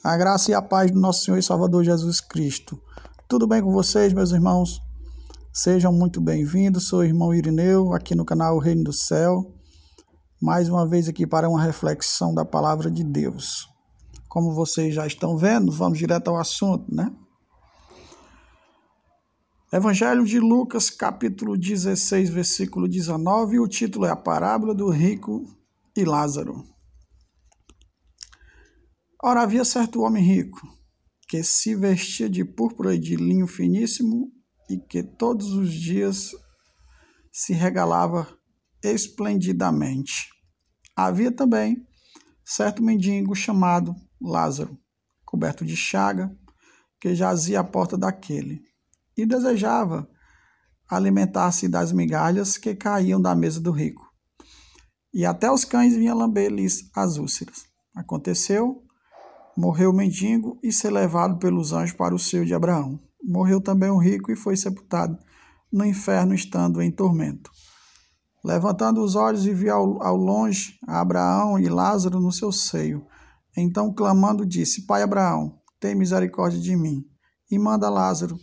A graça e a paz do nosso Senhor e Salvador Jesus Cristo. Tudo bem com vocês, meus irmãos? Sejam muito bem-vindos. Sou o irmão Irineu, aqui no canal Reino do Céu. Mais uma vez aqui para uma reflexão da Palavra de Deus. Como vocês já estão vendo, vamos direto ao assunto, né? Evangelho de Lucas, capítulo 16, versículo 19, e o título é A Parábola do Rico e Lázaro. Ora, havia certo homem rico, que se vestia de púrpura e de linho finíssimo, e que todos os dias se regalava esplendidamente. Havia também certo mendigo chamado Lázaro, coberto de chaga, que jazia à porta daquele, e desejava alimentar-se das migalhas que caíam da mesa do rico. E até os cães vinham lamber-lhes as úlceras. Aconteceu, morreu o mendigo e ser levado pelos anjos para o seio de Abraão. Morreu também o rico e foi sepultado no inferno, estando em tormento. Levantando os olhos e viu ao longe a Abraão e Lázaro no seu seio. Então, clamando, disse: Pai Abraão, tem misericórdia de mim, e manda Lázaro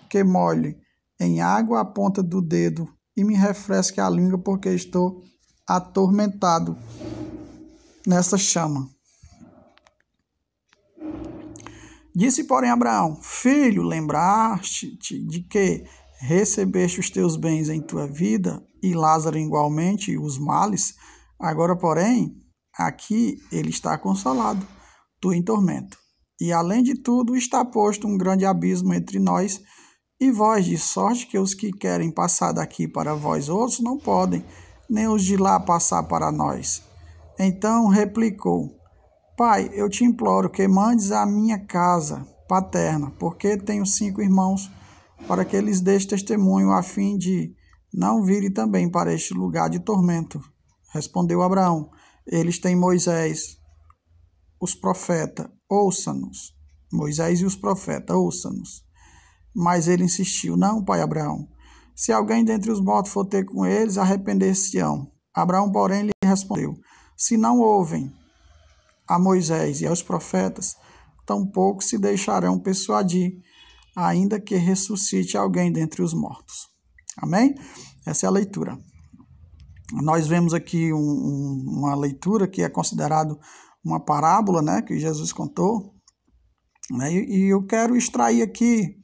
que molhe em água a ponta do dedo e me refresque a língua, porque estou atormentado nessa chama. Disse, porém, Abraão: Filho, lembraste-te de que recebeste os teus bens em tua vida, e Lázaro igualmente os males? Agora, porém, aqui ele está consolado, tu em tormento. E, além de tudo, está posto um grande abismo entre nós e vós, de sorte que os que querem passar daqui para vós outros não podem, nem os de lá passar para nós. Então replicou: Pai, eu te imploro que mandes a minha casa paterna, porque tenho 5 irmãos, para que eles deixem testemunho, a fim de não virem também para este lugar de tormento. Respondeu Abraão: Eles têm Moisés, os profetas, ouça-nos. Moisés e os profetas, ouça-nos. Mas ele insistiu: Não, pai Abraão, se alguém dentre os mortos for ter com eles, arrepender-se-ão. Abraão, porém, lhe respondeu: Se não ouvem a Moisés e aos profetas, tampouco se deixarão persuadir, ainda que ressuscite alguém dentre os mortos. Amém? Essa é a leitura. Nós vemos aqui uma leitura que é considerado uma parábola, né, que Jesus contou, né, e eu quero extrair aqui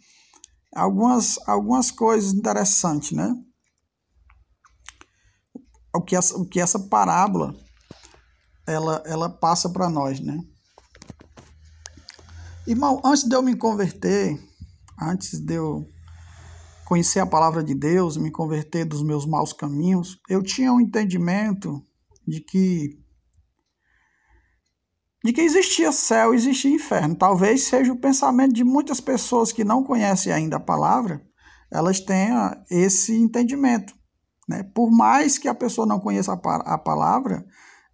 algumas coisas interessantes, né? O que essa parábola ela passa para nós, né? Irmão, antes de eu me converter, antes de eu conhecer a palavra de Deus, me converter dos meus maus caminhos, eu tinha um entendimento de que existia céu e existia inferno. Talvez seja o pensamento de muitas pessoas que não conhecem ainda a palavra, elas tenham esse entendimento, né? Por mais que a pessoa não conheça a palavra,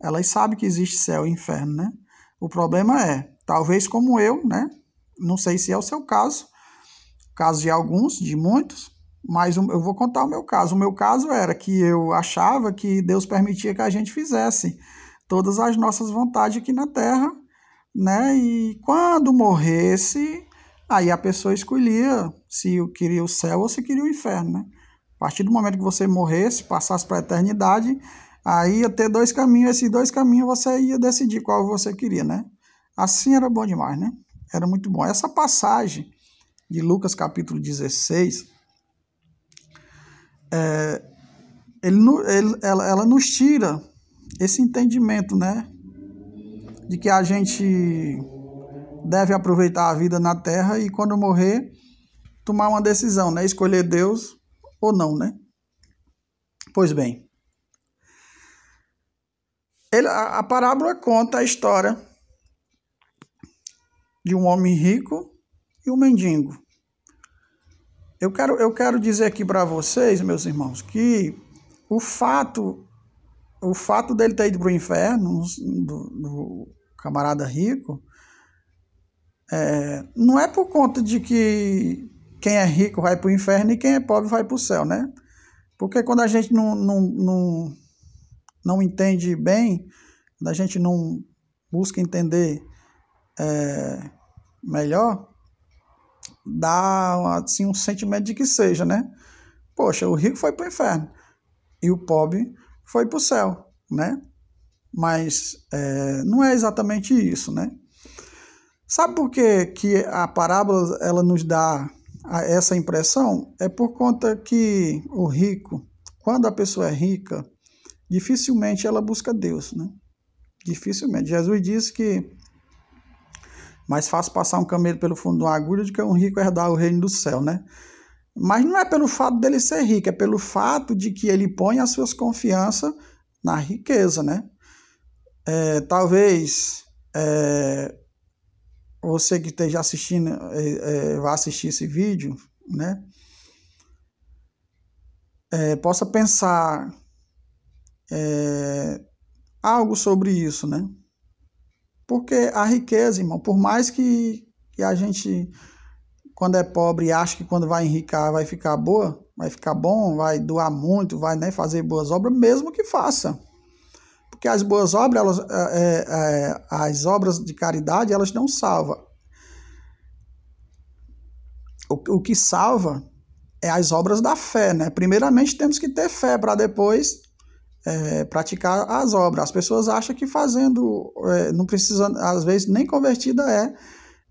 elas sabem que existe céu e inferno, né? O problema é, talvez como eu, né? Não sei se é o seu caso de alguns, de muitos, mas eu vou contar o meu caso. O meu caso era que eu achava que Deus permitia que a gente fizesse todas as nossas vontades aqui na terra, né? E quando morresse, aí a pessoa escolhia se queria o céu ou se queria o inferno, né? A partir do momento que você morresse, passasse para a eternidade, aí ia ter 2 caminhos, esses 2 caminhos você ia decidir qual você queria, né? Assim era bom demais, né? Era muito bom. Essa passagem de Lucas capítulo 16, ela nos tira esse entendimento, né? De que a gente deve aproveitar a vida na terra e quando morrer, tomar uma decisão, né? Escolher Deus ou não, né? Pois bem, a parábola conta a história de um homem rico e um mendigo. Eu quero dizer aqui para vocês, meus irmãos, que o fato dele ter ido para o inferno, do camarada rico, não é por conta de que quem é rico vai para o inferno e quem é pobre vai para o céu, né? Porque quando a gente não entende bem, quando a gente não busca entender melhor, dá assim um sentimento de que seja, né? Poxa, o rico foi para o inferno e o pobre foi para o céu, né? Mas não é exatamente isso, né? Sabe por que a parábola ela nos dá essa impressão? É por conta que o rico, quando a pessoa é rica, dificilmente ela busca Deus, né? Dificilmente. Jesus disse que mais fácil passar um camelo pelo fundo de uma agulha do que um rico herdar o reino do céu, né? Mas não é pelo fato dele ser rico, é pelo fato de que ele põe as suas confianças na riqueza, né? Talvez você que esteja assistindo, vá assistir esse vídeo, né? Possa pensar algo sobre isso, né? Porque a riqueza, irmão, por mais que a gente, quando é pobre, acha que quando vai enricar vai ficar boa, vai ficar bom, vai doar muito, vai, né, fazer boas obras, mesmo que faça. Porque as boas obras, as obras de caridade, elas não salvam. O que salva é as obras da fé, né? Primeiramente temos que ter fé para depois praticar as obras. As pessoas acham que fazendo, não precisa, às vezes, nem convertida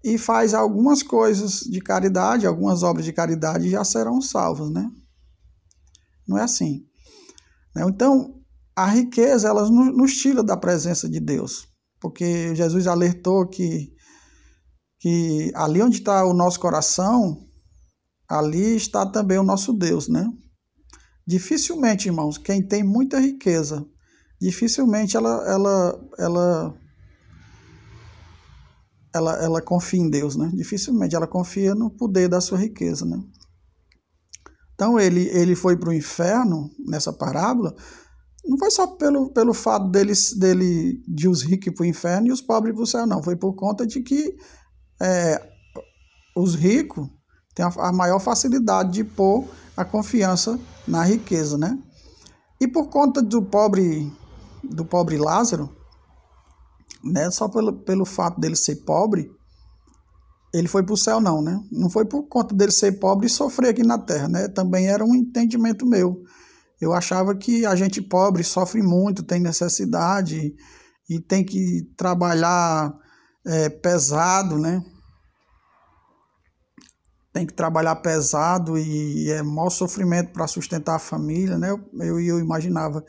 e faz algumas coisas de caridade, algumas obras de caridade já serão salvas, né? Não é assim. Então, a riqueza, ela nos tira da presença de Deus, porque Jesus alertou que ali onde está o nosso coração, ali está também o nosso Deus, né? Dificilmente, irmãos, quem tem muita riqueza, dificilmente ela confia em Deus, né? Dificilmente ela confia no poder da sua riqueza, né? Então ele foi para o inferno nessa parábola, não foi só pelo fato de os ricos ir para o inferno e os pobres para o céu, não. Foi por conta de que os ricos têm a maior facilidade de pôr a confiança na riqueza, né? E por conta do pobre Lázaro, né? Só pelo fato dele ser pobre, ele foi para o céu, não, né? Não foi por conta dele ser pobre e sofrer aqui na terra, né? Também era um entendimento meu. Eu achava que a gente pobre sofre muito, tem necessidade e tem que trabalhar pesado, né? Tem que trabalhar pesado e é maior sofrimento para sustentar a família, né? Eu imaginava,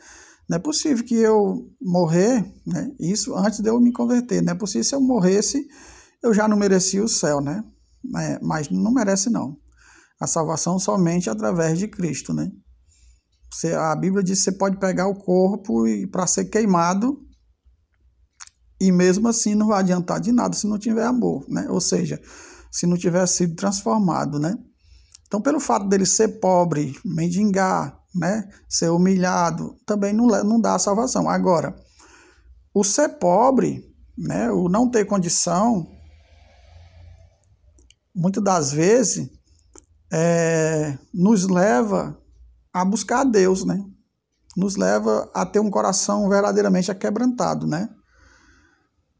não é possível que eu morrer, né? Isso antes de eu me converter, não é possível se eu morresse, eu já não merecia o céu, né? Mas não merece não. A salvação somente através de Cristo, né? A Bíblia diz que você pode pegar o corpo para ser queimado e mesmo assim não vai adiantar de nada se não tiver amor, né? Ou seja, se não tiver sido transformado, né? Então, pelo fato dele ser pobre, mendigar, né? Ser humilhado, também não dá a salvação. Agora, o ser pobre, né? O não ter condição, muitas das vezes, nos leva a buscar a Deus, né? Nos leva a ter um coração verdadeiramente aquebrantado, né?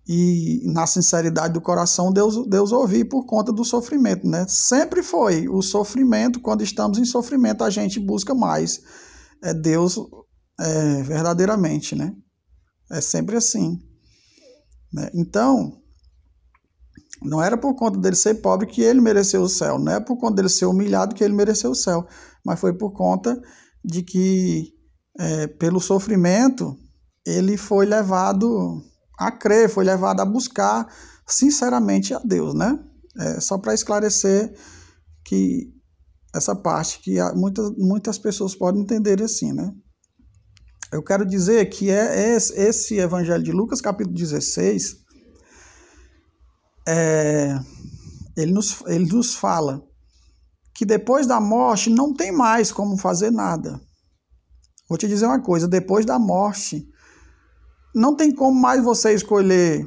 E na sinceridade do coração, Deus ouvir por conta do sofrimento, né? Sempre foi o sofrimento, quando estamos em sofrimento, a gente busca mais Deus verdadeiramente, né? É sempre assim, né? Então, não era por conta dele ser pobre que ele mereceu o céu, não é por conta dele ser humilhado que ele mereceu o céu, mas foi por conta de que, pelo sofrimento, ele foi levado a crer, foi levado a buscar sinceramente a Deus, né? Só para esclarecer que essa parte que muitas pessoas podem entender assim, né? Eu quero dizer que esse Evangelho de Lucas, capítulo 16, ele nos fala que depois da morte não tem mais como fazer nada. Vou te dizer uma coisa, depois da morte não tem como mais você escolher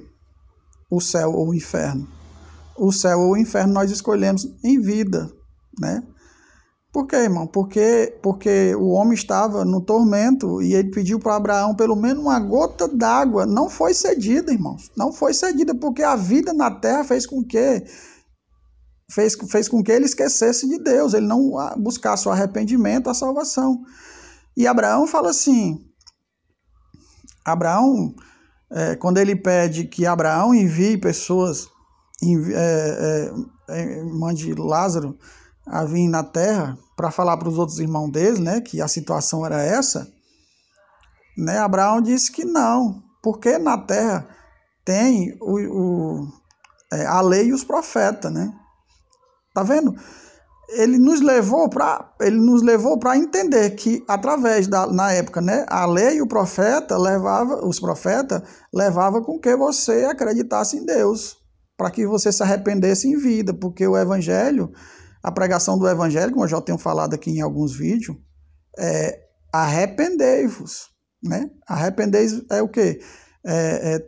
o céu ou o inferno. O céu ou o inferno nós escolhemos em vida, né? Por quê, irmão? Porque o homem estava no tormento e ele pediu para Abraão pelo menos uma gota d'água. Não foi cedida, irmãos. Não foi cedida, porque a vida na terra fez com que ele esquecesse de Deus, ele não buscasse o arrependimento, a salvação. E Abraão fala assim, quando ele pede que Abraão envie pessoas, mande Lázaro a vir na terra para falar para os outros irmãos dele, né, que a situação era essa, né, Abraão disse que não, porque na terra tem a lei e os profetas, né? Tá vendo? Ele nos levou para entender que através na época, né, a lei e os profetas levava com que você acreditasse em Deus, para que você se arrependesse em vida, porque o evangelho, a pregação do evangelho, como eu já tenho falado aqui em alguns vídeos, é arrependei-vos, né? Arrependei é o quê?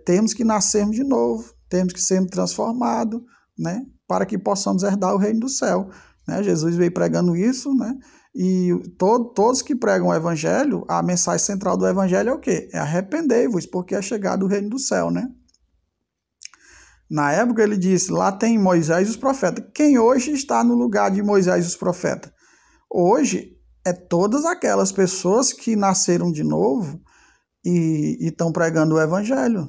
Temos que nascermos de novo, temos que sermos transformados, né? Para que possamos herdar o reino do céu, né? Jesus veio pregando isso, né? E todos que pregam o evangelho, a mensagem central do evangelho é o quê? É arrependei-vos, porque é chegado o reino do céu, né? Na época ele disse, lá tem Moisés e os profetas. Quem hoje está no lugar de Moisés e os profetas? Hoje é todas aquelas pessoas que nasceram de novo e estão pregando o evangelho.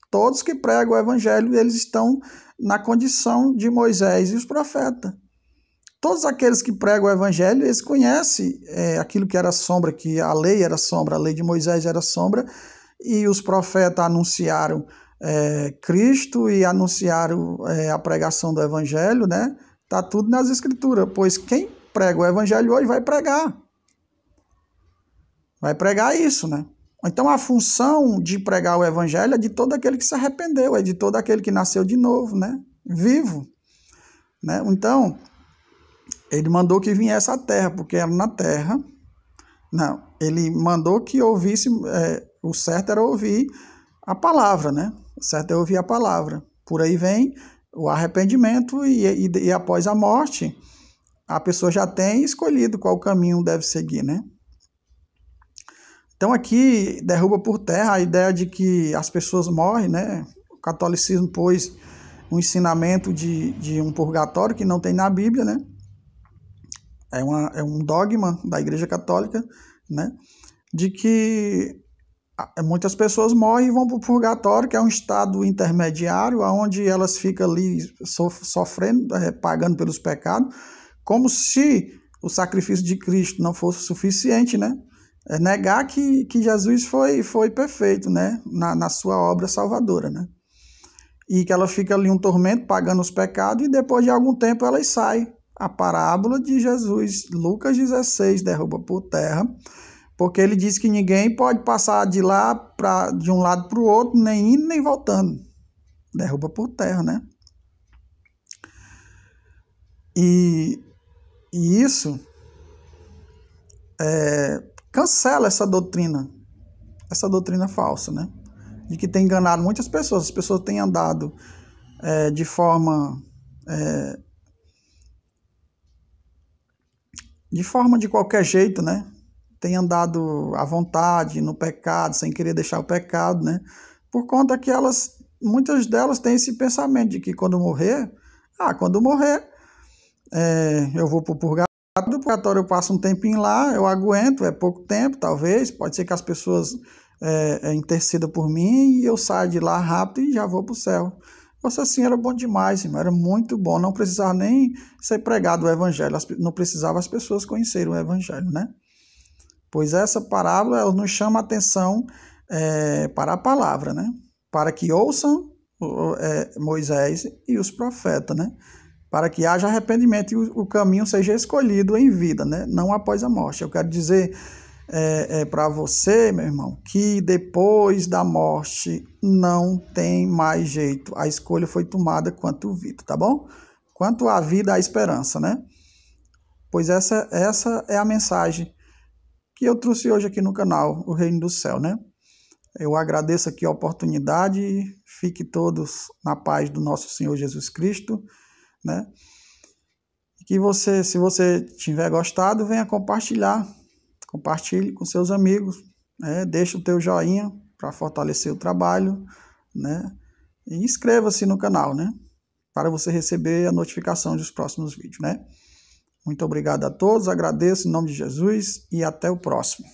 Todos que pregam o evangelho, eles estão na condição de Moisés e os profetas. Todos aqueles que pregam o evangelho, eles conhecem aquilo que era sombra, que a lei era sombra, a lei de Moisés era sombra, e os profetas anunciaram Cristo e anunciaram a pregação do evangelho, né? Está tudo nas escrituras, pois quem prega o evangelho hoje vai pregar isso, né? Então a função de pregar o evangelho é de todo aquele que se arrependeu, é de todo aquele que nasceu de novo, né? Vivo, né? Então ele mandou que viesse à terra, porque era na terra. Não, ele mandou que ouvisse, o certo era ouvir a palavra, né? O certo é ouvir a palavra. Por aí vem o arrependimento e após a morte, a pessoa já tem escolhido qual caminho deve seguir, né? Então aqui derruba por terra a ideia de que as pessoas morrem, né? O catolicismo pôs um ensinamento de um purgatório que não tem na Bíblia, né? É um dogma da Igreja Católica, né? De que muitas pessoas morrem e vão para o purgatório, que é um estado intermediário, onde elas ficam ali sofrendo, pagando pelos pecados, como se o sacrifício de Cristo não fosse suficiente, né? É negar que Jesus foi perfeito, né? Na sua obra salvadora, né? E que ela fica ali um tormento, pagando os pecados, e depois de algum tempo ela sai. A parábola de Jesus, Lucas 16, derruba por terra, porque ele diz que ninguém pode passar de um lado para o outro, nem indo nem voltando. Derruba por terra, né? E isso cancela essa doutrina falsa, né? De que tem enganado muitas pessoas. As pessoas têm andado de forma de qualquer jeito, né? Tem andado à vontade, no pecado, sem querer deixar o pecado, né? Por conta que muitas delas têm esse pensamento de que quando morrer, eu vou para o purgatório, eu passo um tempinho lá, eu aguento, é pouco tempo, talvez, pode ser que as pessoas intercedam por mim e eu saio de lá rápido e já vou para o céu. Nossa Senhora, era bom demais, irmão, era muito bom, não precisava nem ser pregado o evangelho, não precisava as pessoas conhecerem o evangelho, né? Pois essa parábola, ela nos chama a atenção para a palavra, né? Para que ouçam Moisés e os profetas, né? Para que haja arrependimento e o caminho seja escolhido em vida, né? Não após a morte. Eu quero dizer para você, meu irmão, que depois da morte não tem mais jeito. A escolha foi tomada quanto vida, tá bom? Quanto à vida, a esperança, né? Pois essa é a mensagem que eu trouxe hoje aqui no canal, o Reino do Céu, né? Eu agradeço aqui a oportunidade, fiquem todos na paz do nosso Senhor Jesus Cristo, né? Que você, se você tiver gostado, venha compartilhar. Compartilhe com seus amigos, né? Deixa o teu joinha para fortalecer o trabalho, né? E inscreva-se no canal, né? Para você receber a notificação dos próximos vídeos, né? Muito obrigado a todos, agradeço em nome de Jesus e até o próximo.